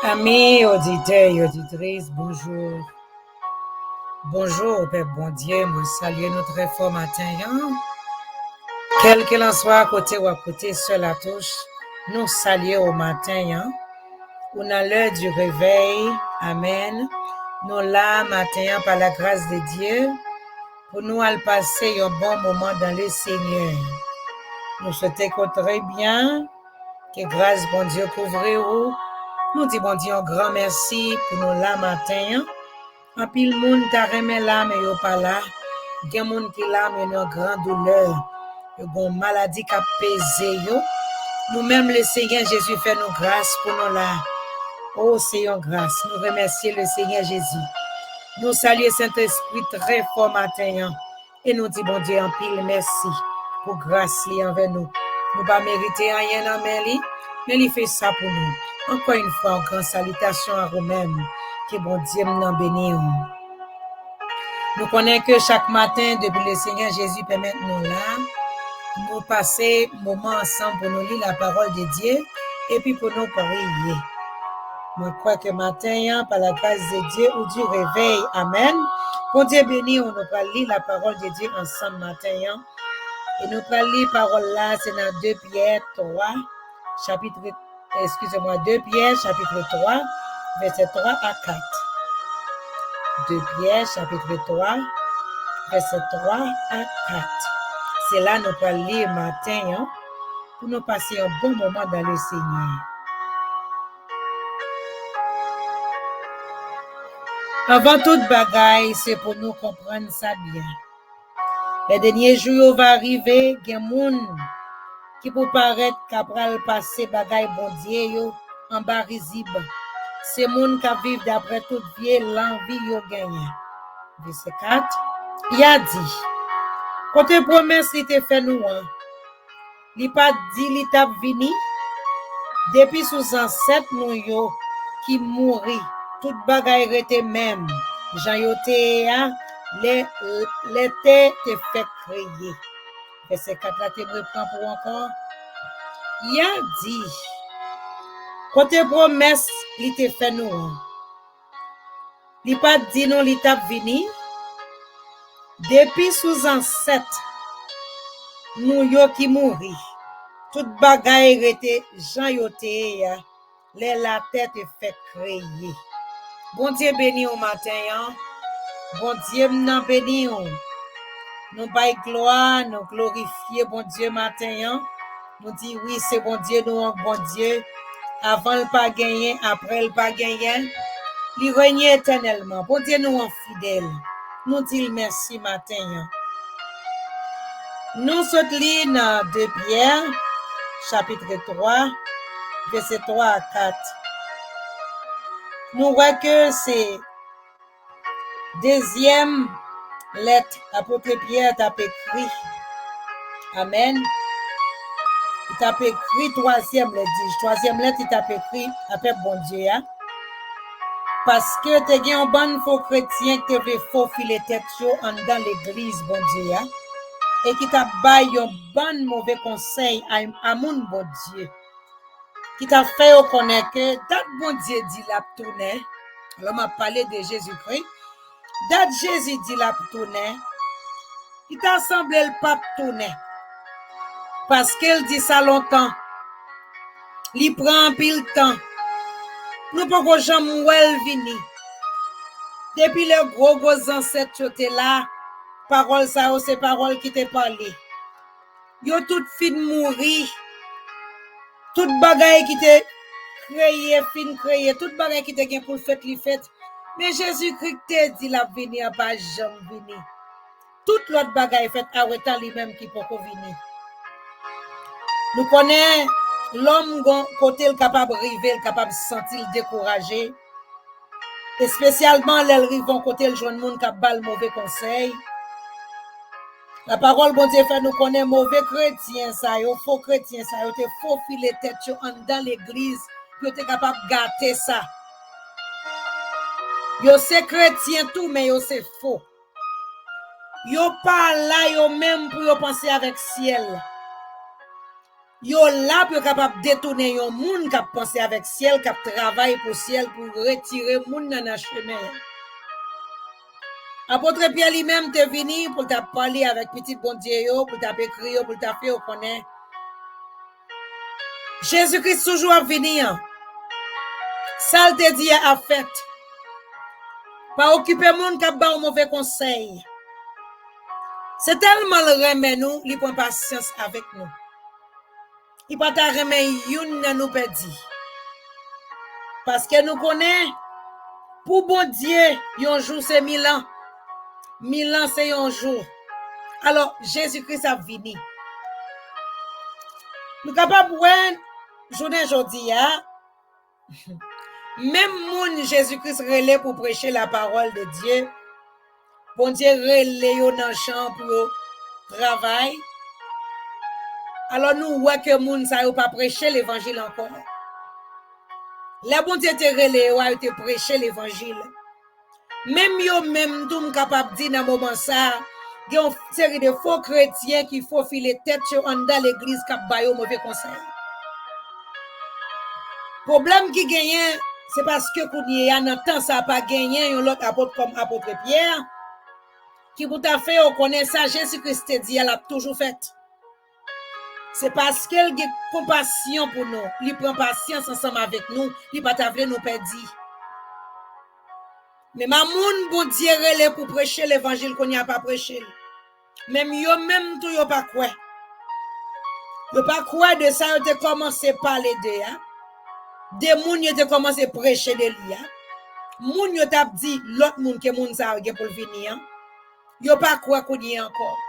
Amis, auditeurs et auditrices, bonjour. Bonjour, Père bon Dieu, moi salue nous très fort matin. Quel qu'il en soit, à côté ou à côté, sur la touche, nous saluons au matin. On a l'heure du réveil. Amen. Nous là, matin, par la grâce de Dieu, pour nous aller passer un bon moment dans le Seigneur. Nous souhaitons très bien que grâce, bon Dieu, couvre-vous. Nous disons, bon Dieu, un grand merci pour nous là, matin. En pile monde t'a remis là mais yo pas là. Gen monde qui là mais une grande douleur. Yo gon maladie qui a pesé yo. Nous-mêmes le Seigneur Jésus fait nous grâce pour nous là. Oh Seigneur grâce, nous remercions le Seigneur Jésus. Nous saluons Saint-Esprit très fort matin et nous disons bon Dieu en pile merci pour grâce li envers nous. Nous pas mériter rien dans mais il fait ça pour nous. Encore une fois, une grande salutation à vous-même. Que bon Dieu nous bénisse. Nous connaissons que chaque matin, depuis le Seigneur Jésus permet nous là, nous passer moment ensemble pour nous lire la parole de Dieu et puis pour nous prier. Je crois que matin, par la grâce de Dieu, ou du réveil, amen. Bon Dieu béni, on nous va lire la parole de Dieu ensemble matin. Et nous allons lire la parole là, c'est dans 2 Pierre 3, chapitre 2 Pierre, chapitre 3, verset 3 à 4. 2 Pierre, chapitre 3, verset 3 à 4. C'est là que nous allons lire matin pour nous passer un bon moment dans le Seigneur. Avant toute bagaille, c'est pour nous comprendre ça bien. Les derniers jours vont arriver, il y a des gens qui pour paraître qu'après passer bagaille bon Dieu en bas risible. C'est gens qui vivent d'après toute vie l'envie yo gagne. Verset 4. Il a dit, côté promesse il te fait nous il pas dit il t'a vini depuis sous ancêtre nous yo qui mourit toute bagaille était même Jean yo te l'été te fait créer. Verset 4 là te reprend pour encore. Il a dit côté promesse il te fait nous il pas dit non il t'a vini depuis sous ancêtre nous yo qui mourit toute bagaille était Jean yo te la tête fait créer. Bon Dieu béni au matin. Bon Dieu nous béni. Nous bail gloire, nous glorifier bon Dieu matin. Nous dit oui, c'est bon Dieu, nous bon Dieu. Avant le pas gagner, après le pas gagner. Il règne éternellement. Bon Dieu nous fidèle. Nous dit merci matin. Nous sommes dans 2 Pierre, chapitre 3, verset 3 à 4. Nous voyons que c'est deuxième lettre, apôtre Pierre t'a écrit. Amen. Il t'a écrit troisième lettre. Troisième lettre, il t'a écrit après bon Dieu. Parce que tu as un bon faux chrétien qui te fait faufiler tête dans l'église, bon Dieu. Et qui t'a baillé un bon mauvais conseil à mon bon Dieu. Qui t'a fait reconnaître que date bon Dieu dit la tournée. Alors, m'a parlé de Jésus-Christ. Date Jésus dit la tournée. Il t'a semblé le pape tourner. Parce qu'elle dit ça longtemps. Il prend pile temps. Nous pouvons jamais venir. Depuis le gros ancêtre étaient là, parole ça c'est parole qui te parlé. Yo toute fin mourir. Toute bagaille qui te créé, toute bagaille qui te gain pour fête li fête. Mais Jésus-Christ te dit la venir pas jamais venir. Toute l'autre bagaille fait arrêter lui-même qui peut venir. Nous connaissons l'homme côté le capable river, capable sentir découragé. Et spécialement les rivons côté le jeune monde qui a bal mauvais conseil. La parole bon Dieu fait nous connaître mauvais chrétien ça, yo faux chrétien ça, yo te faux filer tête dans l'église, yo te capable gâter ça. Yo c'est chrétien tout mais yo c'est faux. Yo pas là yo même pour yo penser avec ciel. Yo là pour capable détourner yon moun qui penser avec ciel, qui travaille pour ciel pour retirer moun dans le chemin. Apôtre Pierre lui-même te venu pour t'a parler avec petit bon Dieu pour t'a écrire pour t'a faire connaître. Jésus-Christ toujours venir. Ça te dit à fait. Pas occuper moun qui ba mauvais conseil. C'est tellement le remet nous, il prend patience avec nous. Il pas ta remet youn nan nous perdi. Parce que nous connaît pour bon Dieu, yon jour c'est 1000 ans. 1000 ans c'est un jour. Alors Jésus-Christ a venu. Nous capable ouais journée aujourd'hui même moun Jésus-Christ relé pour prêcher la parole de Dieu. Bon Dieu relé yo dans champ pour travail. Alors nous voyons que moun sa yo pas prêcher l'évangile encore. La bon Dieu te relé yo te prêcher l'évangile. Même yo même tout capable dire dans moment ça, il y a une série de faux chrétiens qui faut filer tête dans l'église qui ba yo mauvais conseil. Problème qui gagne c'est parce que kounye a nan temps ça pas gagné un autre apôtre comme apôtre Pierre qui pour ta fait on connaît ça Jésus-Christ te dit elle a toujours fait. C'est parce qu'elle a compassion pour nous, il prend patience ensemble avec nous, il pas ta vle nous perdre. Mais ma moun bon Dieu relé pour prêcher l'évangile qu'on n'y a pas prêché. Même yo même tout yo pas quoi. Yo pas quoi de ça yo te commencé parler de hein. Des moun yo te commencé prêcher de lui hein. Moun yo t'a dit l'autre moun que moun ça gen pour venir. Yo pas quoi qu'on y encore.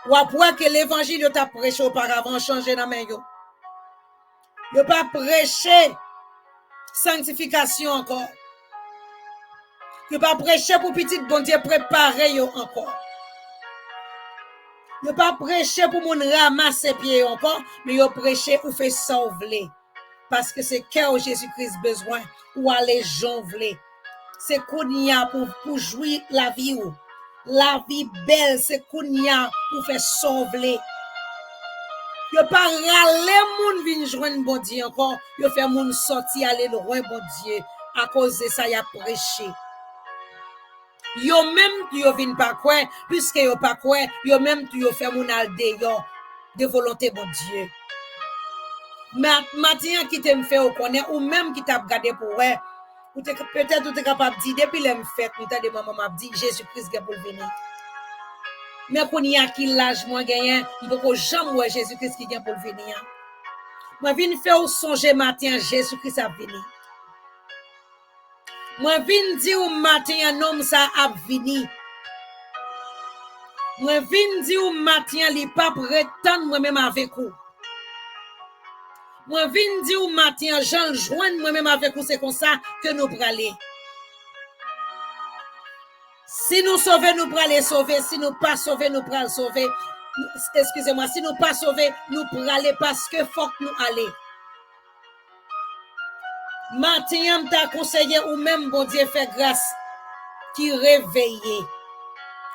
Ou après que l'évangile yo t'a prêché auparavant changer dans main yo. Yo pas prêcher sanctification encore. Yo pas prêcher pour petit bon Dieu préparer yo encore. Yo pas prêcher pour moun ramasser pied encore, mais yo prêcher pour faire sauver. Parce que c'est cœur Jésus-Christ besoin ou aller jonvler. C'est kounya pour jouir la vie ou. La vie belle, c'est kounya pour faire sauver. Yo pas râler moun vinn joindre bon Dieu encore, yo fait moun sortir aller loin bon Dieu à cause de ça y a prêché. Yo même tu yo vinn pas quoi puisque yo pas quoi yo même tu yo fait moun al de volonté bon Dieu. Matin qui te me fait au connaître ou même qui t'a regardé pour ouais ou peut-être tu es capable de dire depuis l'aime fait nous t'a de maman m'a dit Jésus-Christ est pour venir. Mais qu'on y a qui l'âge moi gagné il faut jamais voir Jésus-Christ qui vient pour venir. Moi viens faire songer matin Jésus-Christ a venir. Moi viens dire au matin un homme ça a venir. Moi viens dire au matin li pas prétendre moi même avec vous. Moi viens dire au matin Jean joindre moi même avec vous c'est comme ça que nous praler. Si nous sauver nous praler sauver, si nous pas sauver nous praler sauver. Excusez-moi, si nous pas sauver nous praler parce que faut que nous aller. Matin t'a conseillé ou même bon Dieu fait grâce qui réveillé.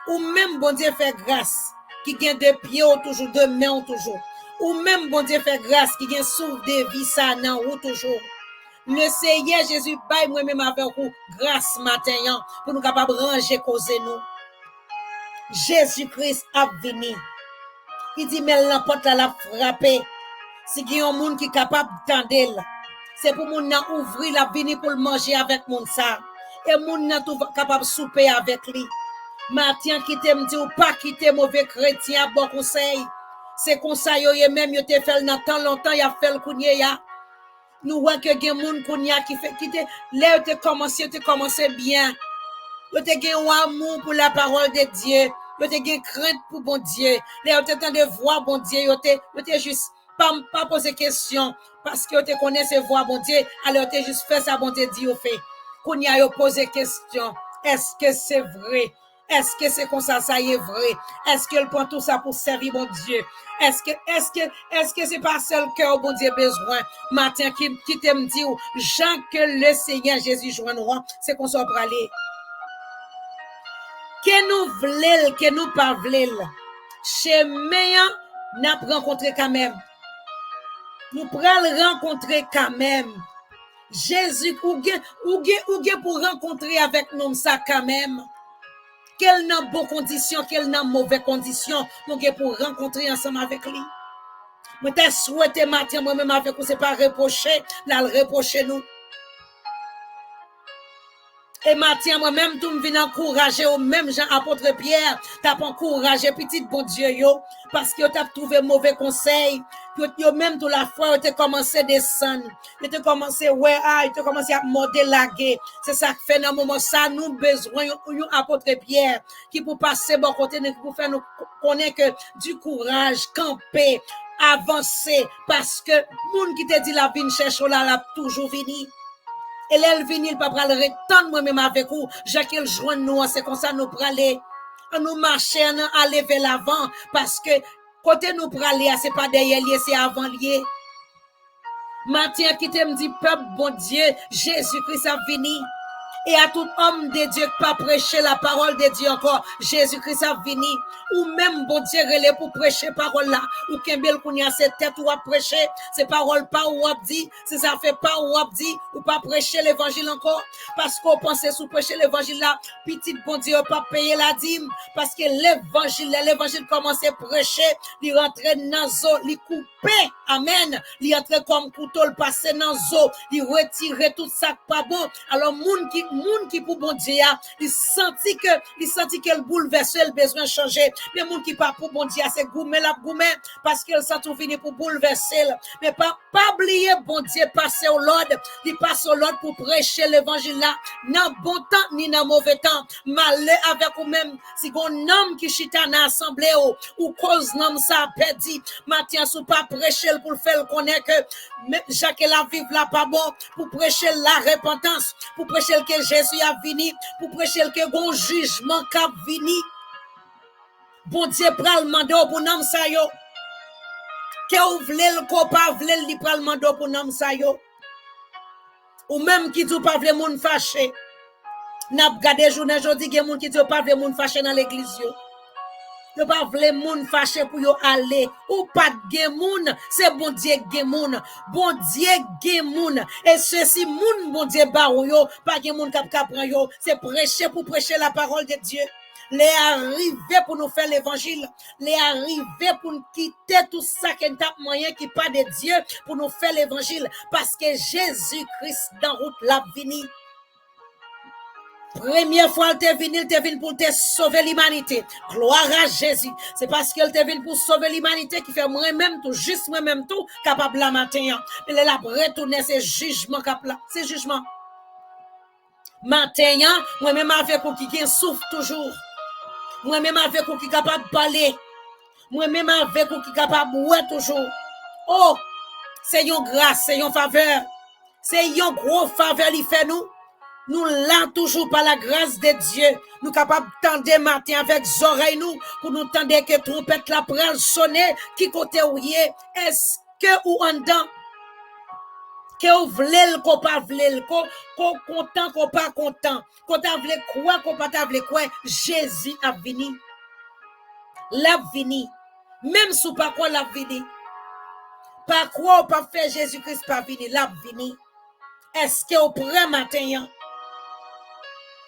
Ou même bon Dieu fait grâce qui gagne de pieds ou toujours de mains ou toujours. Ou même bon Dieu fait grâce qui gagne souffle de vie ça nan ou toujours. Le Seigneur Jésus baille moi même avec vous grâce matin pour nous capable ranger causer nous. Jésus-Christ a venu. Il dit mais l'emporte la frapper. Si il y a un monde qui capable d'entendre, c'est pour moun nan ouvrir la venir pour manger avec moun ça. Et moun nan tout capable souper avec lui. Matin qui t'aime dit ou pas quitter mauvais chrétien bon conseil. C'est conseil yo même yo te fait dans tant longtemps y a fait le kounye ya. Nous voit que gen moun kounya qui fait qui te là te commencé bien. Yo te gen un amour pour la parole de Dieu. Yo te gen crainte pour bon Dieu. Là yo te tend de voir bon Dieu, yo te juste pas poser question parce que yo te connaît ses voix bon Dieu. Alors yo te juste fait ça bon Dieu dit yo fait. Kounya yo poser question, est-ce que c'est vrai? Est-ce que c'est comme ça y est vrai? Est-ce qu'elle prend tout ça pour servir mon Dieu? Est-ce que c'est pas seul cœur bon Dieu besoin? Matin qui t'aime dire Jean que le Seigneur Jésus joindra, c'est qu'on soit aller. Que nous voulons, que nous pas voulons. Chemin n'a rencontré quand même. Nous prenons rencontrer quand même. Jésus, ou pour rencontrer avec nous ça quand même. Quelle n'a bonne condition, quelle n'a mauvaise condition, nous pour rencontrer ensemble avec lui. Moi t'ai souhaité matin moi-même avec vous, c'est pas reprocher, là le reprocher nous. Et matin moi-même tout me vient encourager au même Jean apôtre Pierre, t'as encouragé petit bon Dieu yo parce que t'as trouvé mauvais conseil. Yo même toute la fois tu commencé à descendre, tu as commencé tu as commencé à morder la guerre. C'est ça qui fait dans moment ça nous besoin un apôtre Pierre qui pour passer bon côté pour faire nous connaître que du courage, camper, avancer parce que monde qui te dit la vie cherche là la toujours venir. Et elle vient, il pas pral retendre moi-même avec vous. Jacques il joint nous, c'est comme ça nous praler. Nous marcher, nous aller vers l'avant. Parce que côté nous praler, c'est pas derrière lié, c'est avant lié. Matin qui te me dit, peuple, bon Dieu, Jésus-Christ a venu. Et à tout homme de Dieu qui pas prêcher la parole de Dieu encore, Jésus-Christ a venu. Ou même, bon Dieu, relais pour prêcher parole là. Ou kembel qu'on y a cette tête ou à prêcher, c'est parole pas ou à dit, si ça fait pas ou à dit, ou pas prêcher l'évangile encore. Parce qu'on pensait sous prêcher l'évangile là, petit bon Dieu, pas payer la dîme. Parce que l'évangile commence à prêcher, il rentrait dans zo, il coupait, amen. Il rentrait comme couteau, il passait dans zo, il retirait tout ça pas bon. Alors, moun qui pour bon Dieu, il sentit que le bouleverse, le besoin de changer. Mais moun qui pas pour bon Dieu, c'est goumé parce qu'il sent tout fini pour bouleverser. Mais pas oublier bon Dieu passer au Lord, il passe au Lord pour prêcher l'évangile là, dans bon temps ni dans mauvais temps. Malheur avec vous même, si un homme qui chita dans l'assemblée ou cause nom ça perdu, matin sous pas prêcher pour faire connaître que Jacques la vive là pas bon, pour prêcher la repentance, pour prêcher que Jésus a venu, pour prêcher que bon jugement qu'a venu. Bon Dieu pral mando pour nom ça yo. Que ou vle ko pa vle li pral mando pour nom ça yo. Ou même qui dit pas vle moun fâché. N'a gade journée jodi gen moun qui dit pas vle moun fâché dans l'église yo. Yo pas vle moun fâché pour yo aller ou pas gen moun, c'est bon Dieu gen moun. Bon Dieu gen moun et ceci moun bon Dieu ba yo, pas gen moun k'ap prend yo, c'est prêcher pour prêcher la parole de Dieu. Les arriver pour nous faire l'évangile, les arriver pour nous quitter tout ça qui est moyen qui pas de Dieu pour nous faire l'évangile parce que Jésus-Christ dans route l'a venu. Première fois elle t'est venu pour te sauver l'humanité. Gloire à Jésus. C'est parce qu'elle t'est venu pour sauver l'humanité qui fait moi-même tout, juste moi-même tout, capable la matin. Mais elle a retourné ses jugements capable, c'est jugement. Matin, moi-même avec vous qui souffre toujours. Moi-même avec vous qui capable de parler. Moi-même avec vous qui capable de ouais toujours. Oh, c'est une grâce, c'est une faveur. C'est une grosse faveur qui fait nous. Nous là toujours par la grâce de Dieu. Nous capables tendre matin avec oreilles nous pour nous tendre que trompette la pral sonner qui côté ou yé. Est-ce que ou en dedans que ou vle ko pas vle ko content ko pas content ko ta vle quoi ko pas ta vle quoi Jésus a venu l'a venu même sous pas quoi l'a venu pas quoi ou pas faire Jésus-Christ pas venu l'a venu est-ce que au prend matin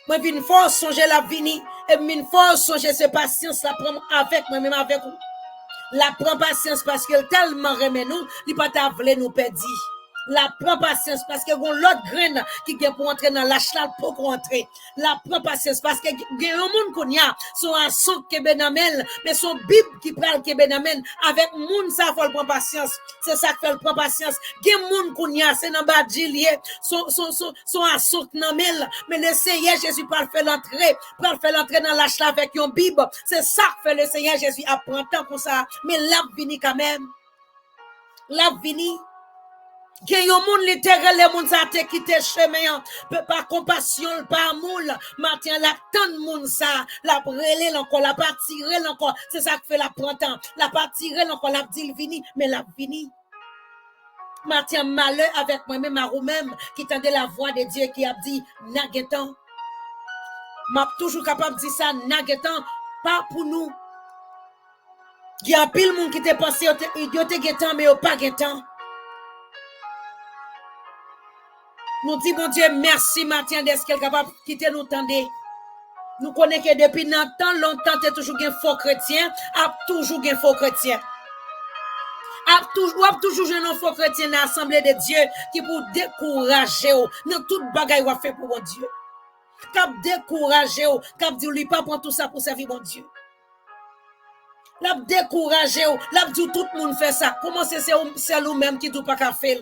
moi vinn fort songer la venu et vinn fort songer ce patience la prendre avec moi même avec vous la prend patience parce que tellement remet nous il pas ta vle nous perdre. La prend patience parce que gon l'autre graine qui vient pour entrer dans la chlal pour rentrer. La prend patience parce que gen un monde qu'on y a son asson ke benamel mais son bible qui pral ke benamel avec monde ça faut prendre patience. C'est ça que fait prend patience. Gen monde qu'on y a c'est dans badilier son asson namel mais le Seigneur Jésus pral faire l'entrée dans la chlal avec une bible. C'est ça que fait le Seigneur Jésus apprend tant pour ça mais l'a vini quand même. L'a vini Gen yon moun littéral les moun sa te quitté chemin par compassion par amour matin la tant moun sa la brûler encore la pas tirer encore c'est ça qui fait la printemps la pas tirer encore la dit vini mais la vini matin malheur avec moi même à même qui tendait la voix de Dieu qui a dit nagetan m'a toujours capable de dire ça nagetan pas pour nous il y a pile moun qui te pensé yo te getan mais yo pas getan. Nous disons, bon Dieu, merci matin d'être capable de quitter nous tendre. Nous connaissons que depuis longtemps, tu es toujours un faux chrétien, a toujours un faux chrétien. A toujours un faux chrétien dans l'assemblée de Dieu qui pour décourager dans toute bagaille ou fait pour mon Dieu. Cap décourager cap dire lui pas prendre tout ça pour servir mon Dieu. L'a décourager l'a dit tout le monde fait ça. Comment c'est lui-même qui tout pas qu'à faire?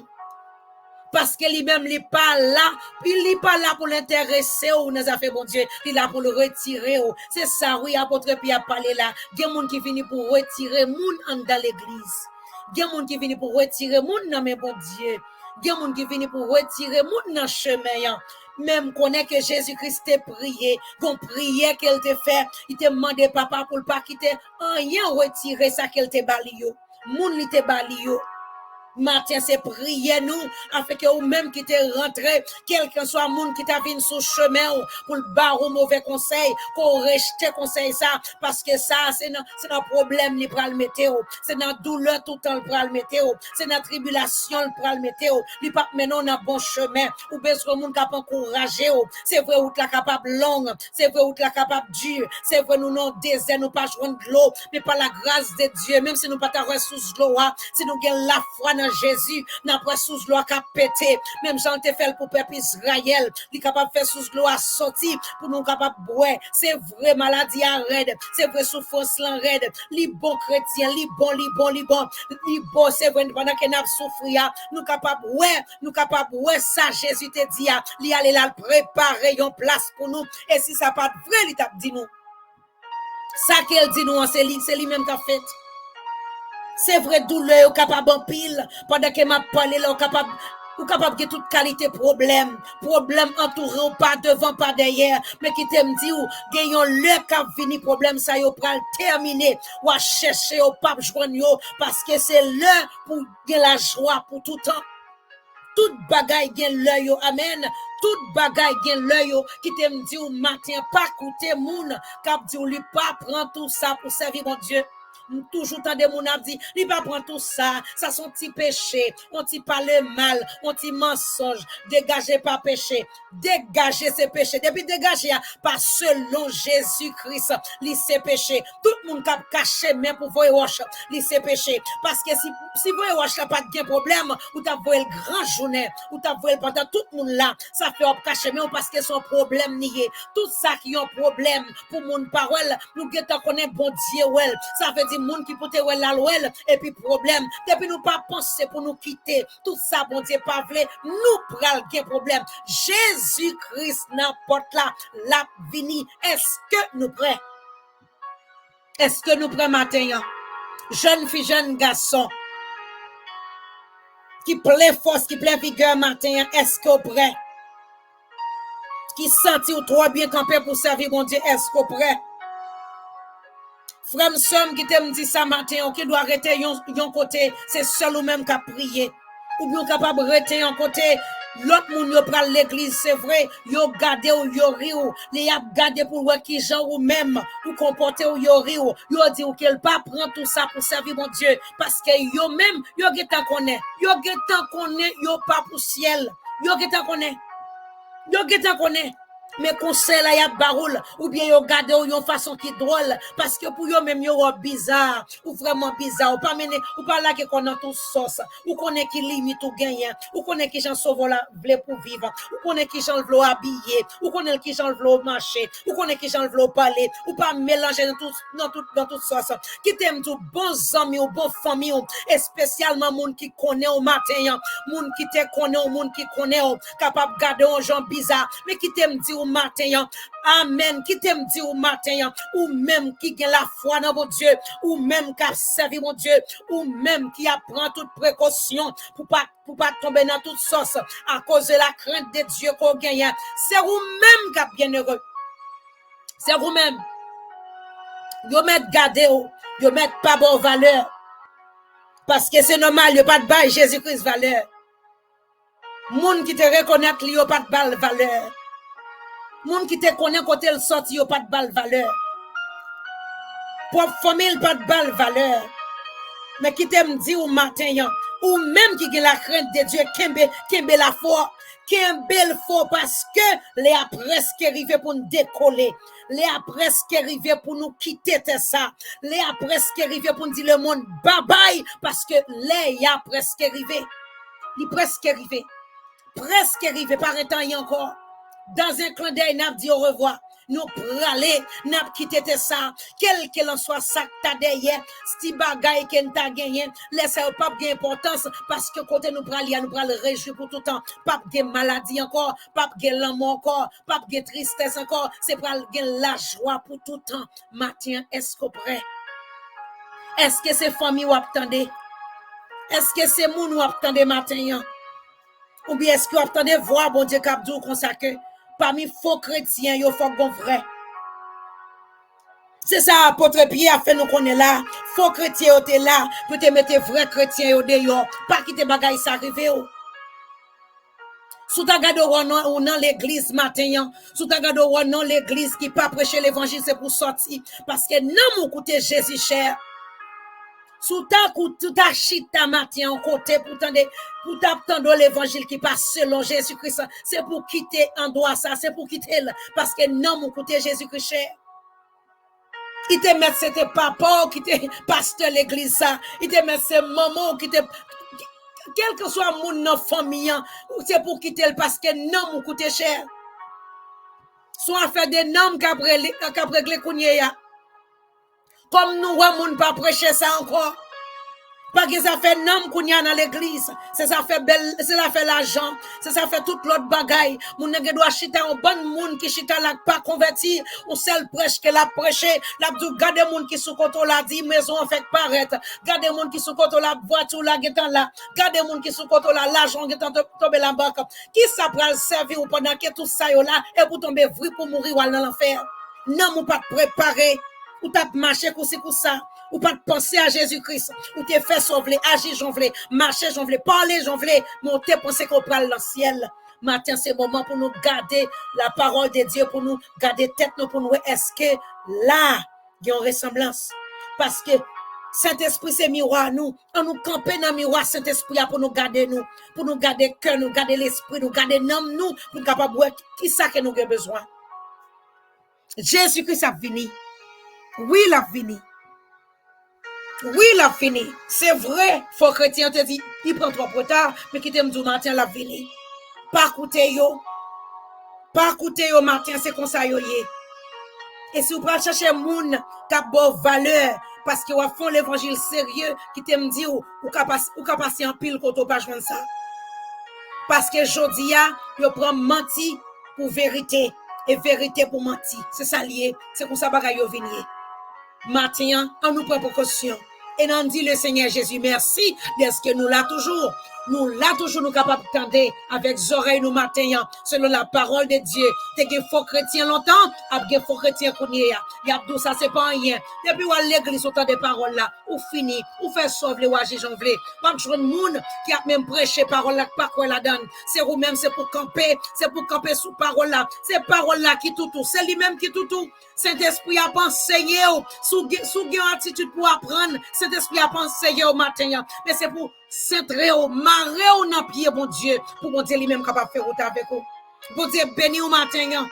Parce que lui-même il pas là, il n'est pas là pour l'intéresser ou nous a fait bon Dieu, il est là pour le retirer. C'est ça oui apôtre Pierre a parlé là. Il y a monde qui vient pour retirer monde dans l'église. Il y a monde qui vient pour retirer monde dans mes bon Dieu. Il y a monde qui vient pour retirer monde dans chemin. Même connaît que Jésus-Christ t'a prié, qu'on priait qu'elle t'a fait, il t'a demandé papa pour pas quitter rien retirer ça qu'elle t'a balio. Moun li t'a balio. Matin, c'est prier nous, afin que vous-même qui t'es rentré, quelqu'un soit monde qui t'a vu sur chemin, pour le barreau mauvais conseil, qu'on rejette conseil ça, parce que ça, c'est un problème, li pral mettre, c'est dans douleur tout le temps, le pral mettre, c'est dans tribulation, le pral mettre, li pas maintenant dans bon chemin, ou besoin monde capable encourager, c'est vrai, ou la capable longue, c'est vrai, ou la capable dur, c'est vrai, nous non désert, nous pas joindre de l'eau, mais par la grâce de Dieu, même si nous pas ta sous l'eau, si nous gagnons la foi Jésus, n'a pas sous l'eau qu'a pété, même Jean te fait pour peuple Israël, il est capable de faire sous l'eau à sortir pour nous capable boire, c'est vrai maladie à raide, c'est vrai souffrance l'en raide, li bon chrétien, li bon, c'est vrai pendant que n'a souffrir, nous capable ça Jésus te dit, li aller là préparer une place pour nous, et si ça pas vrai, il t'a dit nous. Ça qu'elle dit nous, c'est lui même qui a fait. C'est vrai douleur capable en pile pendant que m'a parlé là capable de toute qualité problème entouré ou pas devant pas derrière mais qui t'aime dit ou gagnons le cap fini problème ça yo pral terminer ou à chercher au pape joindre yo parce que c'est l'heure pour gagner la joie pour tout temps. Toute bagaille gagne l'œil amen. Toute bagaille gagne l'œil qui t'aime dit ou matin pas coûter moun cap dit ou lui pas prend tout ça pour servir mon Dieu. Toujours tant de moun a dit, il pas prendre tout ça, ça sont petits péchés, on t'y parle mal, on t'y mensonge, dégagez pas péché, dégagez ces péchés, depuis dégager pas selon Jésus-Christ, li c'est péché, tout le monde cap caché même pour voir roche, li c'est péché, parce que si vous roche là pas de problème, ou t'as vu le grand journée, ou t'as vu pendant tout le monde là, ça fait op caché même parce que son problème nié, tout ça qui ont problème pour mon parole, nous guettons connaît bon Dieu well, ça veut dire monde qui pote la loi et puis problème depuis nous pas penser pour nous quitter tout ça bon Dieu pas vle nous pral gen problème Jésus-Christ n'importe là la vini est-ce que nous prêts matin jeune fille jeune garçon qui plein force qui plein vigueur matin est-ce que prêt qui senti ou trop bien campé pour servir mon Dieu est-ce que prêt frère somme qui t'aime dit ça matin qui doit arrêter yon côté c'est seul ou même qui a prié ou bien capable arrêter un côté l'autre moun yo pral l'église c'est vrai yo gade ou yo ri ou les a gade pour voir qui gens ou même ou comporter ou yo ri ou yo dit ou qu'elle pas prend tout ça pour servir mon Dieu parce que yo même yo getan connaît yo pas pour ciel yo getan connaît mais conseil là y a baroul ou bien yo garder ou yon façon qui drôle parce que pour yo même yo bizarre ou vraiment bizarre ou pas mener ou pas là que connaît tout sauce ou connaît qui limite ou gagne ou connaît qui gens sauve la blé pour vivre ou connaît qui gens veut habiller ou connaît qui gens veut marcher ou connaît qui gens veut parler ou pas mélanger dans toute sauce qui t'aime tout bons amis ou bonne famille et spécialement monde qui connaît au matin monde qui te connaît ou monde qui connaît capable garder un gens bizarre mais qui t'aime dit au matin amen qui t'aime dit au matin ou même qui gagne la foi dans mon Dieu ou même qui a servi mon Dieu ou même qui apprend toute précaution pour pas tomber dans toute sauce à cause de la crainte de Dieu qu'on gagne c'est vous-même qui êtes bien heureux c'est vous-même yo met garder yo met pas bon valeur parce que c'est normal yo pas de bail Jésus-Christ valeur moun qui te reconnaît li yo pas de balle valeur moun qui te connaît côté le sorti yo pas de balle valeur propre famille pas de balle valeur mais qui t'aime dit au matin ou même qui a la crainte de Dieu, kembe la foi, kembe le foi parce que les a presque arrivé pour nous décoller, les a presque arrivé pour nous quitter ça, les a presque arrivé pour nous dire le monde bye bye parce que les a presque arrivé, il presque arrivé, par un temps y encore. Dans un clin d'œil, n'a dit au revoir. Nous praler, n'a quitté ça. Quel que l'en soit ça que t'as derrière, sti bagay que t'as gagné, laisse pas de importance parce que côté nous praler réjouir pour tout le temps. Pas de maladie encore, pas de l'amour encore, pas de tristesse encore. C'est pour la joie pour tout le temps. Matin, est-ce que prêt? Est-ce que c'est famille ou attendez? Est-ce que c'est moun ou attendez matin? Ou bien est-ce que vous attendez voir bon Dieu capdou comme ça que parmi faux chrétiens, il faut qu'on vrai. C'est ça, apôtre Pierre a fait nous qu'on est là. Faux chrétiens étaient là pour te mettre vrai chrétiens au dehors. Pas quitter bagaille ça arrivé. Sous ta garde ou dans l'église matin, sous ta garde ou dans l'église qui pas prêcher l'évangile, c'est pour sortir. Parce que non, mon côté Jésus cher. Sous ta chita matin en côté pour t'attendre l'évangile qui passe selon Jésus-Christ. C'est pour quitter en droit ça, c'est pour quitter parce que non, mon côté Jésus-Christ cher. Il te met c'était papa qui te pasteur l'église ça. Il te met c'est maman qui te quel que soit mon famille, c'est pour quitter parce que non, mon côté cher. Soit fait des noms qu'après les kounye. Comme nous, on ne pas prêcher ça encore. Parce que ça fait nom qu'on y a dans l'église. C'est ça fait belle, c'est ça fait l'argent. C'est ça fait toute l'autre bagaille. Moun nèg doit chita un bon moun qui chita là pas converti. Ou seul prêche que la prêché. La dou gade moun qui sous côté la dit maison en fait paraître. Gade moun qui sous côté la voiture la getan là. Gade moun qui sous côté là l'argent getan tomber la banque. Qui ça pral servir ou pendant que tout ça yo là et pour tomber vrai pour mourir ou dans l'enfer. Non, ou pas préparer. Ou t'as marché comme ça, ou pas penser à Jésus-Christ, ou t'es fait sauver, agir j'en voulais, marcher j'en voulais, parler j'en voulais, monter penser qu'on parle dans le ciel. Matin, c'est le moment pour nous garder la parole de Dieu, pour nous garder tête, nous, pour nous, est-ce que là, il y a une ressemblance? Parce que Saint-Esprit, c'est miroir, nous, on nous camper dans le miroir, Saint-Esprit, pour nous garder, cœur, nous garder l'esprit, nous garder l'âme, nous, pour nous capable de qui ça que nous avons besoin. Jésus-Christ a fini. Oui, il a fini. Oui, il a fini. C'est vrai. Faut chrétien te dit, il prend trop tard, mais qui t'aime du matin, la fini. Pas écouter yo. Pas écouter yo matin, c'est comme ça yo yé. Et si vous prenez chercher moun, t'as bonne valeur, parce que vous font l'évangile sérieux, qui t'aime dit, ou passer en pile quand on pas joindre ça. Parce que jodia, yo prend menti pour vérité, et vérité pour menti. C'est ça lié. C'est comme ça bagay yo vini. Matin, on nous prend précaution. Et on dit le Seigneur Jésus, merci, parce que nous là toujours. Nous là toujours nous capables d'entendre avec les oreilles nous matin, selon la parole de Dieu. T'es que faux chrétien longtemps, après faux chrétien kounye ya. Y a tout ça, c'est pas rien. Depuis ou à l'église, autant de paroles là, ou fini, ou fait sauver ou agir j'en voulais. Pas que je vois monde qui a même prêché parole là, pas quoi la donne. C'est vous-même, c'est pour camper sous parole là. C'est parole là qui tout, c'est lui-même qui tout. Saint-Esprit a pas enseigné, sous une attitude pour apprendre. Saint-Esprit a pas enseigné au matin, mais c'est pour centrer au marrer au dans pied bon Dieu pour bon Dieu lui-même capable faire route avec vous. Bon Dieu béni au matin.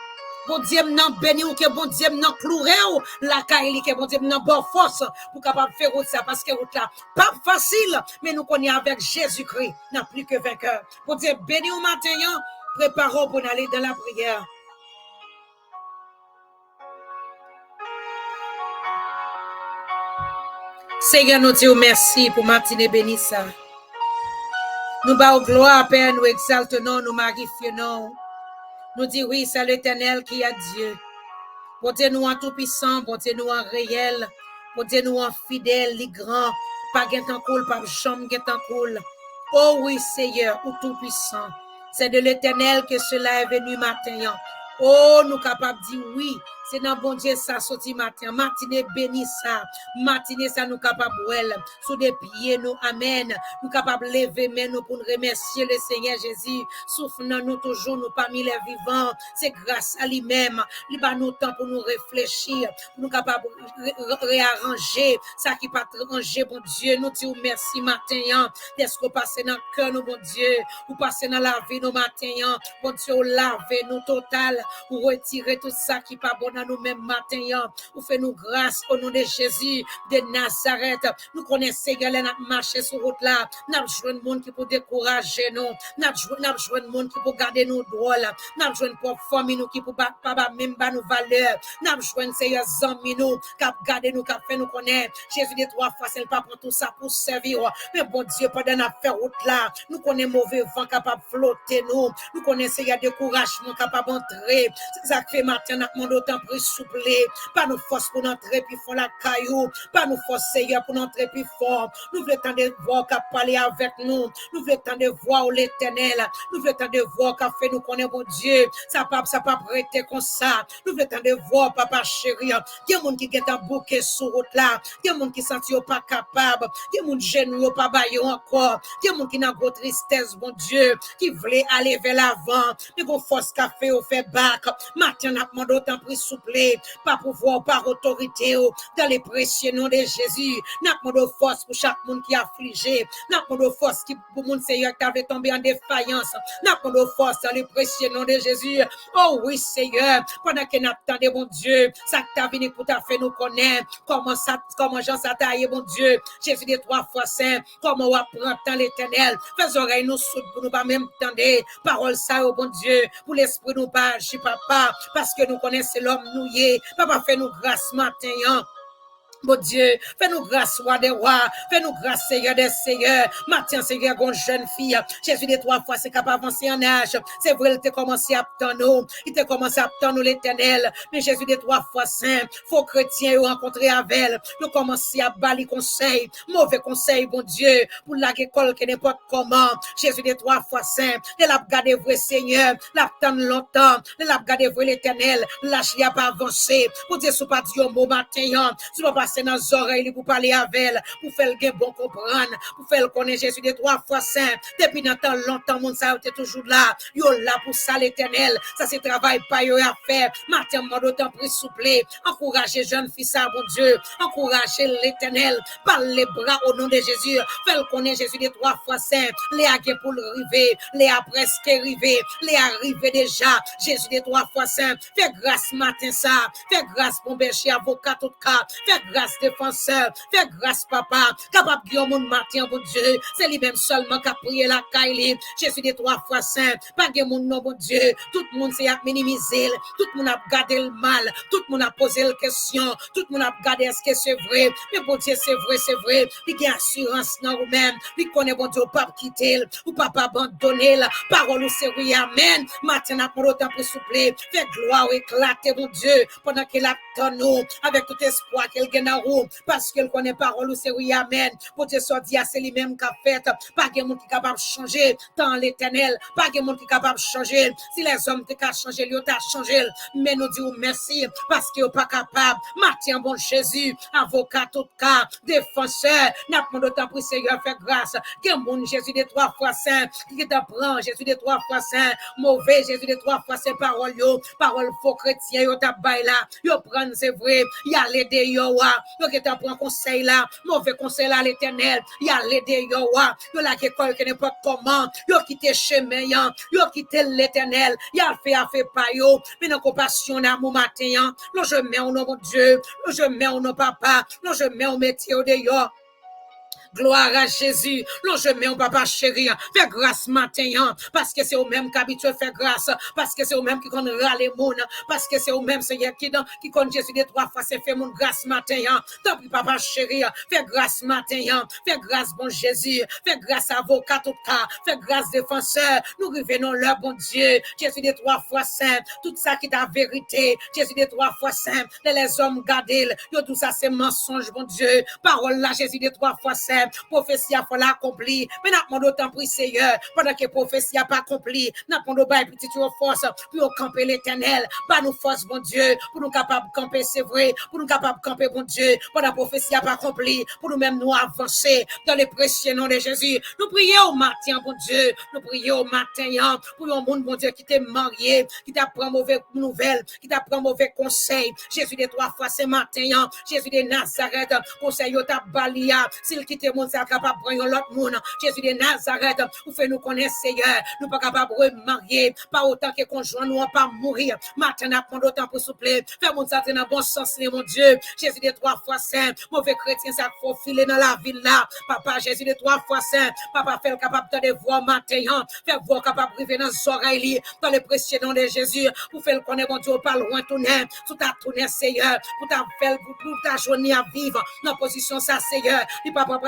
Bon Dieu nan béni ou que bon Dieu nan cloué ou la caille que bon Dieu nan bonne force pour capable faire route ça parce que route là pas facile mais nous connaissons avec Jésus-Christ n'a plus que vainqueur. Bon Dieu béni au matin. Préparons pour aller dans la prière. Seigneur, nous disons merci pour matinée bénie ça. Nous bâons gloire, Père, nous exaltons, nous magnifions. Nous disons oui, c'est l'Éternel qui a Dieu. Bon Dieu, nous en tout puissant, bon Dieu, nous en réel, bon Dieu, nous en fidèle, les grands, pas guettant cool, pas chambre guettant cool. Oh oui, Seigneur, ou tout puissant. C'est de l'Éternel que cela est venu matin. Oh, nous capables de dire oui, C'est dans bon Dieu ça sorti matin. Matinée béni ça. Matinée ça nous capable sous des pieds nous. Amen. Nous capable lever mais nous pour remercier le Seigneur Jésus. Souffle nous toujours nous parmi les vivants. C'est grâce à lui-même. Il va nous temps pour nous réfléchir, pour nous capables réarranger ça qui pas ranger, bon Dieu. Nous disons merci matin. Est-ce que vous passez dans le cœur, nous, bon Dieu? Vous passez dans la vie, nous, matin. Bon Dieu, vous lavez nous total. Vous retirez tout ça qui pas bon à nous-mêmes matin. Vous faites nous grâce au nom de Jésus de Nazareth. Nous connaissons Seigneur, nous marcher sur route là. Nous avons joué le monde qui peut décourager nous. Nous avons joué le monde qui peut garder nous drôles. Nous avons joué une famille nous qui peut pas même pas nous valeur. Nous avons joué un Seigneur amis nous qui a gardé nous, qui a fait nous connaître. Jésus dit 3 fois, c'est pas pour tout ça pour servir. Mais bon Dieu, pendant la faire route là, nous connaissons mauvais vent capable de flotter nous. Nous connaissons il y a découragement capable d'entrer. C'est ça que fait matin, nous demandons autant plus souple. Pas nous force pour entrer puis font la caillou. Pas nous force Seigneur pour entrer puis fort. Nous voulons tant de voix qui parler avec nous. Nous voulons tant de voix au l'Éternel. Nous voulons tant de voix qui fait nous connaître bon Dieu. Ça pas prêter comme ça. Nous voulons tant de voix papa chéri. Il y a des gens qui get un bouquet sur route là. Il y a des gens qui sentent pas capable. Il y a des gens qui genoux pas bailler encore. Il y a des gens qui n'ont pas tristesse bon Dieu, qui voulaient aller vers l'avant. Mais qu'on force café au fait bac. Matin n'a demandé autant plus souple, pas pouvoir par autorité dans les précieux noms de Jésus. N'a demandé force pour chaque monde qui est affligé. N'a demandé force qui pour mon Seigneur qui avait tombé en défaillance. N'a demandé force dans les précieux noms de Jésus. Oh oui Seigneur, pendant que n'attendait mon Dieu, ça t'a venu pour t'a fait nous connaître comment Jean s'attaille mon Dieu. Jésus dit 3 fois saint, comment on apprend dans l'Éternel. Fais oreilles nous soudent pour nous pas même tendre parole ça au bon Dieu pour l'esprit nous pas agir papa parce que nous connaissons l'homme nouillé. Papa fait nous grâce matin. Bon Dieu, fais-nous grâce, roi des rois. Fais-nous grâce, Seigneur des seigneurs. Matin, Seigneur, une jeune fille. Jésus dit 3 fois, c'est capable d'avancer en âge. C'est vrai, il t'a commencé à attendre. Il t'a commencé à attendre l'Éternel. Mais Jésus dit 3 fois saint. Faux chrétiens, rencontrer avec elle. Nous commencer à balayer conseil. Mauvais conseil, bon Dieu. Pour la école qui n'est pas comment. Jésus dit 3 fois saint. Elle a gardé vrai, Seigneur. L'attend longtemps. Elle a gardé vrai l'Éternel. Lâche, il a pas avancé. Pour dire, ce pas Dieu, bon matin. Tu vas pas passer dans les oreilles pour parler avec elle, pour faire le bon comprendre, pour faire le connaître Jésus des 3 fois saint. Depuis dans longtemps, mon ça était toujours là. Yo là pour ça l'Éternel. Ça c'est travail pas yo à faire. Matin, mon d'autant plus souple. Encourager jeune fille ça, bon Dieu. Encourager l'Éternel. Par les bras au nom de Jésus. Faire le connaître Jésus des 3 fois saint. Les a pour le river. Les a presque arrivé. Les arrivé déjà. Jésus des 3 fois saint. Fais grâce matin ça. Fais grâce pour berger avocat tout cas. Fais grâce défenseur, fais grâce papa, capable de mon matin bon Dieu, c'est lui-même seulement qui a prié la caille. Jésus des 3 fois saint, pas de mon nom bon Dieu, tout le monde s'est minimisé, tout le monde a gardé le mal, tout le monde a posé la question, tout le monde a gardé est-ce que c'est vrai, mais bon Dieu c'est vrai, il y a assurance dans vous-même, il connaît bon Dieu, pas quitter, ou pas abandonner la parole c'est oui, amen, matin n'a pas autant pour souple, fais gloire éclater bon Dieu, pendant qu'il attend nous, avec tout espoir qu'il gagne parce qu'elle connaît parole c'est oui amen pour te sortir c'est lui-même qui a fait pas de monde qui est capable de changer dans l'Éternel pas de monde qui est capable de changer si les hommes t'ont qu'à changer lui t'a changé mais nous disons merci parce qu'ils pas capable matin bon Jésus avocat tout cas défenseur n'a pas d'autant pour Seigneur faire grâce que mon Jésus des 3 fois saint qui t'apprend Jésus des 3 fois saint mauvais Jésus des 3 fois saint parole faux chrétien yo t'a bail là yo prendre c'est vrai y a l'aider yo yo qui t'a prend conseil là mauvais conseil là l'Éternel y a l'aider yo yo la école qui n'est pas comment yo quitté chemin yo quitté l'Éternel y a fait pas yo mais dans compassion d'amour matin là je mets au nom de Dieu là je mets au nom papa là je mets au métier de yo. Gloire à Jésus. Non, je mets au papa chéri. Fais grâce matin. Parce que c'est au même qui habitué faire grâce. Parce que c'est au même qui connaît râler moun. Parce que c'est au même Seigneur qui connaît Jésus des 3 fois. C'est fait mon grâce matin. Tant pis papa chéri. Fais grâce matin. Fais grâce bon Jésus. Fais grâce avocat tout cas. Fais grâce défenseur. Nous revenons là bon Dieu. Jésus des 3 fois saint. Tout ça qui est la vérité. Jésus des 3 fois saint. Les hommes gardent. Yo tout ça c'est mensonge bon Dieu. Parole là Jésus des 3 fois saint. Seigneur, prophétie a fait l'accompli. Mais n'a demandé autant pour Seigneur, pendant que prophétie a pas accompli, n'a demandé bail petit force pour camper l'Éternel. Pas nous force, bon Dieu, pour nous capables de camper, c'est vrai, pour nous capables de camper, bon Dieu, pendant la prophétie a pas accompli, pour nous-mêmes nous avancer dans les précieux noms de Jésus. Nous prions au matin, bon Dieu, nous prions au matin, pour un monde, bon Dieu, qui t'est marié, qui t'apprend mauvaise nouvelle, qui t'apprend mauvais conseil. Jésus des 3 fois ce matin, Jésus de Nazareth, conseil au tabalia, s'il quitte le monde, c'est capable de prendre l'autre monde. Jésus de Nazareth, vous faites nous connaître, Seigneur, nous pas capables de remarier, pas autant que conjoint, nous pas mourir. Maintenant, prendre autant pour souffler, faire mon ça dans bon sens, mon Dieu. Jésus de 3 fois saint, mauvais chrétien, ça faut filer dans la ville là. Papa, Jésus de 3 fois saint, papa, fait capable de voir matin, faire voir capable de dans les oreilles, dans les précieux noms de Jésus, pour faire connaître, mon Dieu, pas loin, tourner, tout à tourner, Seigneur, pour ta faire, pour ta journée à vivre, dans position, ça, Seigneur, il va pas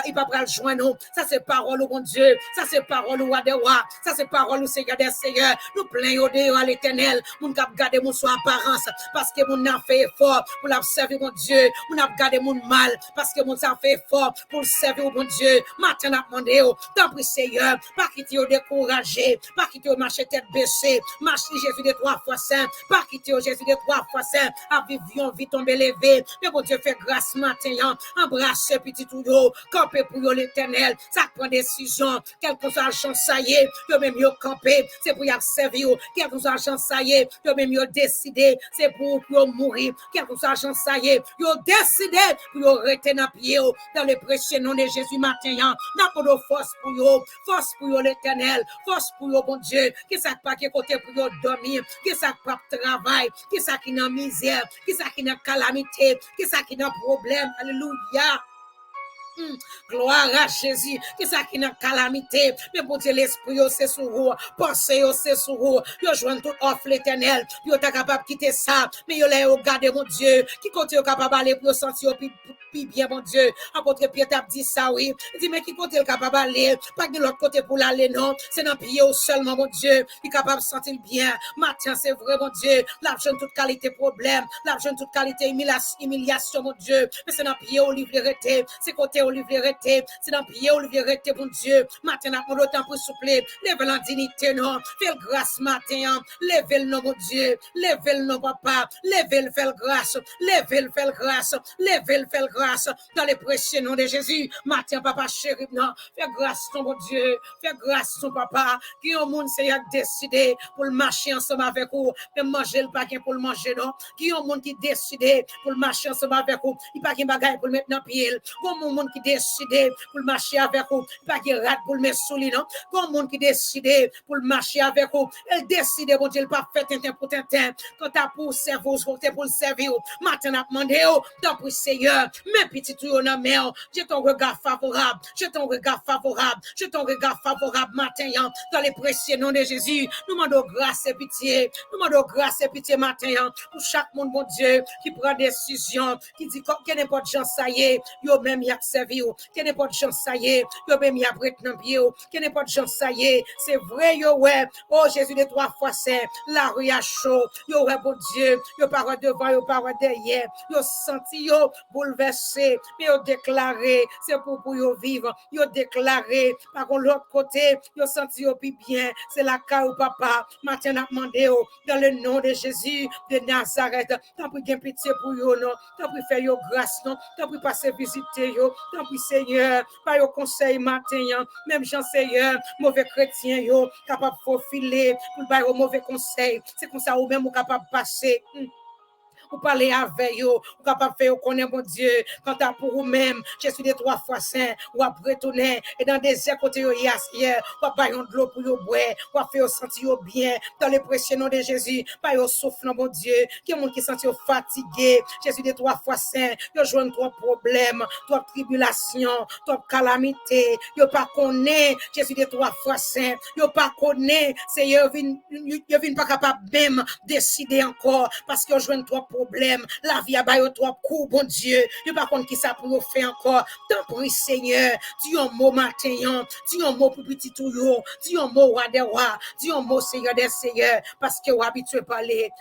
le joindre, ça, c'est parole, mon Dieu, ça, c'est parole, roi de roi, ça, c'est parole, Seigneur des Seigneurs, nous plaignons de à l'éternel, nous cap garder mon soin apparence, parce que mon a fait effort pour l'observer, mon Dieu, mon a gardé mon mal, parce que mon a fait effort pour le servir, mon Dieu, maintenant, a demandé, tant pis, Seigneur, pas quitter au découragé, pas quitter au marché tête baissée, marcher Jésus de 3 fois saint, pas quitter au Jésus de 3 fois saint, à vivre vite tomber levé, mais mon Dieu fait grâce matin, embrasser petit tout yo, camper pour l'éternel, ça prend décision, quel que soit l'argent ça y est, yo même yo camper, c'est pour y servir, quel que soit l'argent ça y est, yo même yo décider, c'est pour mourir, quel que soit l'argent ça y est, yo décider pour yo rester dans pied, dans le précieux nom de Jésus matin, n'a pas de force pour yo l'éternel, force pour yo bon Dieu, qui ça pas qui côté pour yo dormir, qui ça pas travail, qui ça qui dans misère, qui ça qui dans calamité, qui ça qui dans problème, alléluia. Gloire à Jésus, qui ça qui n'a calamité, mais bon Dieu, l'esprit, c'est sur vous, pensez, c'est sur vous, vous joignez tout offre l'éternel, vous êtes capable de quitter ça, mais vous allez regarder, mon Dieu, qui continue capable d'aller pour sentir puis bien, mon Dieu, apôtre Pierre t'a dit ça, oui, il dit, mais qui continue capable d'aller, pas de l'autre côté pour l'aller, non, c'est dans le pied seulement, mon Dieu, qui est capable de sentir bien, matin, c'est vrai, mon Dieu, l'argent toute qualité problème, l'argent toute qualité humiliation, mon Dieu, mais c'est dans le pied au livre arrêté, c'est côté au livre arrêté, c'est dans le pied au livre arrêté, mon Dieu, matin, on a autant pour souffler, lève la dignité, non, fais grâce matin, lève le nom, mon Dieu, lève le nom, papa, lève le fais grâce, lève le fais grâce, lève le fais grâce, dans les précieux noms de Jésus, matin, papa chéri, non, fais grâce, ton mon Dieu, fais grâce, ton papa, qui au monde s'est décidé pour le marcher ensemble avec vous, mais manger le paquet pour le manger, non, qui au monde qui décidé pour le marcher ensemble avec vous, il pas qu'un bagage pour le mettre dans le pied, comme au monde qui décidé pour le marcher avec vous, pas qu'il rate pour le mettre sous lui, non, comme monde qui décidé pour le marcher avec vous, elle décide, bon Dieu, il pas fait un pour tintin, quand t'as pour servir, pour le servir, maintenant à demander, tant pour Seigneur, mes petits tuyaux dans la mer, j'ai ton regard favorable, j'ai ton regard favorable, j'ai ton regard favorable, matin, dans les précieux noms de Jésus, nous demandons grâce et pitié, nous demandons grâce et pitié, matin, pour chaque monde, mon Dieu, qui prend décision, qui dit, qu'il n'est pas de gens, ça y est, yo même y a servi, qu'il n'est pas de gens, ça y est, yo même y a brûlé dans pied, qu'il n'est pas de gens, ça y est, c'est vrai, yo, ouais, oh Jésus de 3 fois saint, la rue a chaud, yo, ouais, bon Dieu, yo parole devant, yo parole derrière, yo senti, yo bouleversé, mais yo déclaré, c'est pour yo vivre, yo déclaré, par contre, l'autre côté, yo senti, yo puis bien, c'est la cas au papa, matin a demandé, dans le nom de Jésus de Nazareth, tant pis bien pitié pour yo, non, tant pis faire yo grâce, non, tant pis passer visiter yo, tant pis Seigneur, par yo conseil matin, même Jean Seigneur, mauvais chrétien yo, capable de faufiler, pour par yo mauvais conseil, c'est comme ça ou même ou capable de passer. Ou parler avec eux, ou capable de faire connaître mon Dieu, quand t'as pour vous-même, je suis des 3 fois saint, ou après retourner, et dans des airs côté hier, ou pas de l'eau pour vous boire, ou faire sentir bien, dans les précieux noms de Jésus, pas yo souffle, mon Dieu, qui est monde qui sentit fatigué, Jésus des 3 fois saint, yo joint 3 problèmes, 3 tribulations, 3 calamités, yo pas connaît, Jésus des 3 fois saint, yo pas connaît, Seigneur, yo vin pas capable même décider encore, parce que yo joint 3 problèmes, problème, la vie a baillé trop coup, bon Dieu. Je pas contre qui ça pour faire encore. Tant pis, Seigneur. Dis un mot matin, dis un mot pour petit touyo, dis un mot roi des rois, dis un mot Seigneur des seigneurs, parce que vous habitué à parler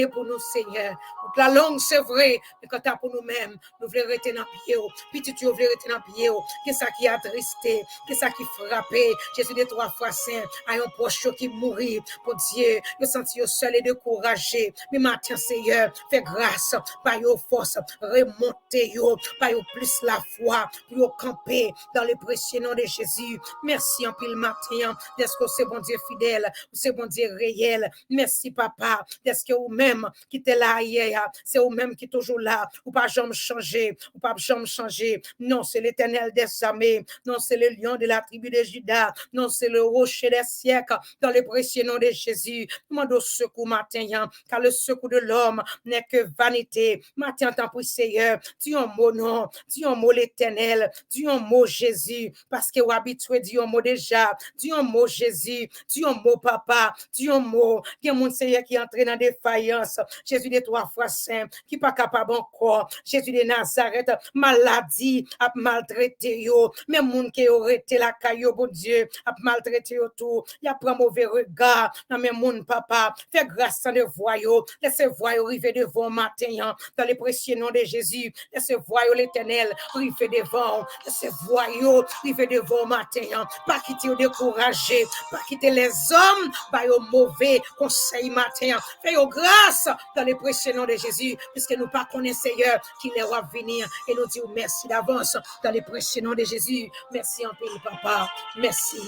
pour nous, Seigneur. La langue, c'est vrai, mais quand t'as pour nous-mêmes, nous voulons rester dans le pied, petit tu veux rester dans le pied, qu'est-ce qui a attristé, qu'est-ce qui frappé, Jésus de 3 fois saint, à un proche qui mourit, pour Dieu, je senti seul et découragé, mais matin, Seigneur, fais grâce, par your force, remontez, par your plus la foi, pour yo camper dans le précieux nom de Jésus. Merci en pile matin, d'être que c'est bon Dieu fidèle, c'est bon Dieu réel. Merci papa, d'être que vous-même qui était là hier, c'est vous-même qui est toujours là, ou pas jamais changer, ou pas jamais changer. Non, c'est l'Éternel des armées, non, c'est le lion de la tribu de Juda, non, c'est le rocher des siècles, dans le précieux nom de Jésus. Demande au secours matin, car le secours de l'homme n'est que vanité. Matin, tant pour Seigneur, dis un mot non, dis un mot l'Éternel, dis un mot Jésus, parce que vous habitué, dis un mot déjà, dis un mot Jésus, dis un mot papa, dis un mot, il y a mon Seigneur qui est entré dans défaillance, Jésus des 3 fois saint, qui pas capable encore, Jésus de Nazareth, maladie, a maltraité yo, même moun qui aurait été la caillou, bon Dieu, a maltraité yo tout, il a pris mauvais regard, dans mes moun papa, fais grâce à de voyous, laissez voyous arriver devant matin, dans le précieux nom de Jésus, laissez voyous l'Éternel, arriver devant, laissez voyous, arriver devant matin, pas quitter découragé, pas quitter les hommes, par au mauvais conseil matin, fais grâce dans le précieux nom de Jésus, puisque nous pas connaissons Seigneur qui les va venir, et nous disons merci d'avance dans le précieux nom de Jésus. Merci en paix, papa. Merci,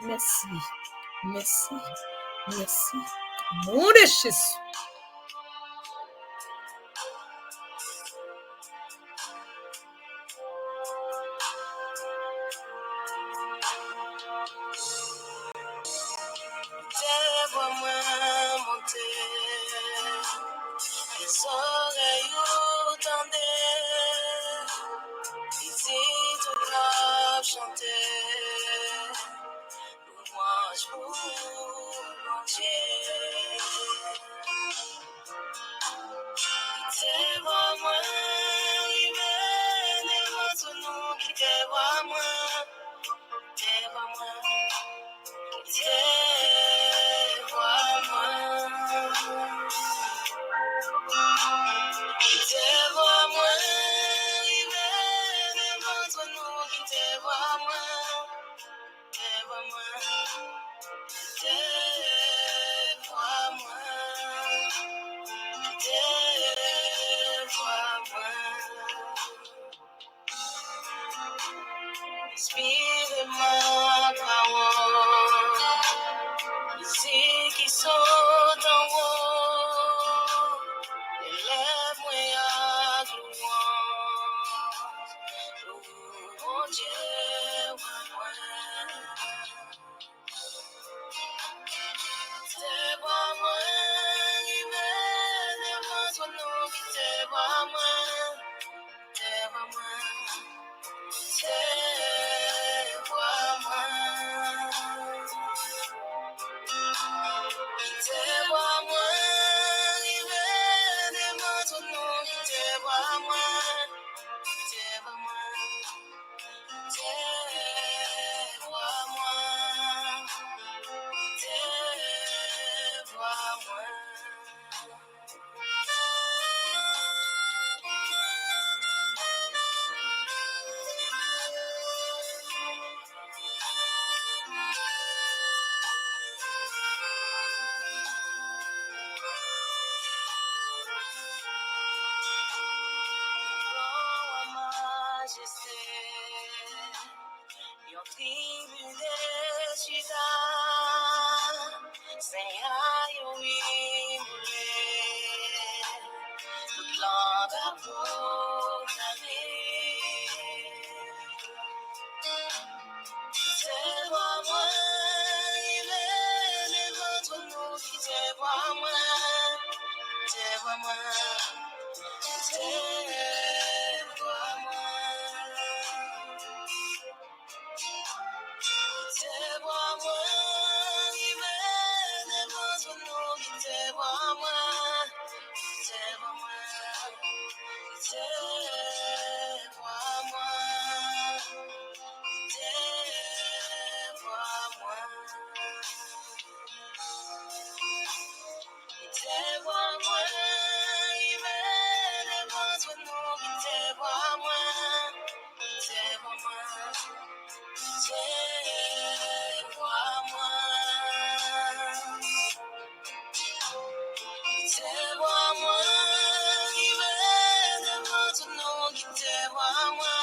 merci, merci, merci. Nom de Jésus. Vois-moi monter, les oreilles tendaient, ici tout l'a chanté, louange pour mon Dieu. C'est moi, il venait moi tout nous qui te voit moi, te voit moi, te voit moi. Te vois moi, il venait moi tout nous qui te voit moi, te voit moi, te voit moi, te vois moi. Inspire ma parole, ici qui saute en haut, élève-moi à louange, mon Dieu, moi. Te vois moi, il veut devant toi nous qui te vois moi, te vois moi. Te vois moi, te vois moi, il veut devant ton nom, te vois moi, te vois moi, te vois moi, te vois moi. Your tribune Juda, Seigneur, yo imolé, toute langue a proclamé. Te vois moi, il est devant nous qui te vois moi, te vois moi, te vois moi. Te vois moi, il est devant nous qui te vois moi, te vois moi. vois-moi, vois-moi. Vois-moi, il veut le ventre nous, vois-moi, vois-moi, vois-moi. Vois-moi, il veut le ventre nous, vois-moi,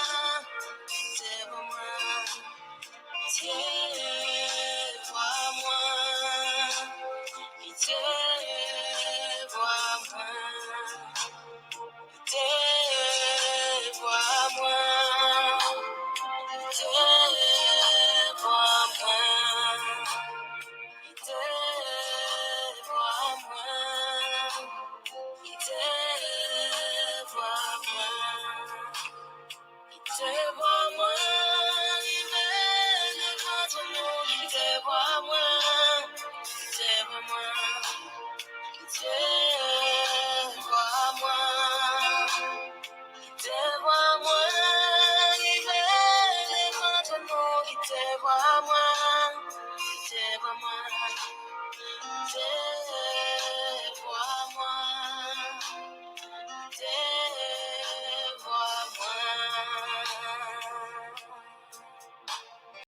vois-moi, vois-moi. Vois-moi, vois-moi, vois-moi,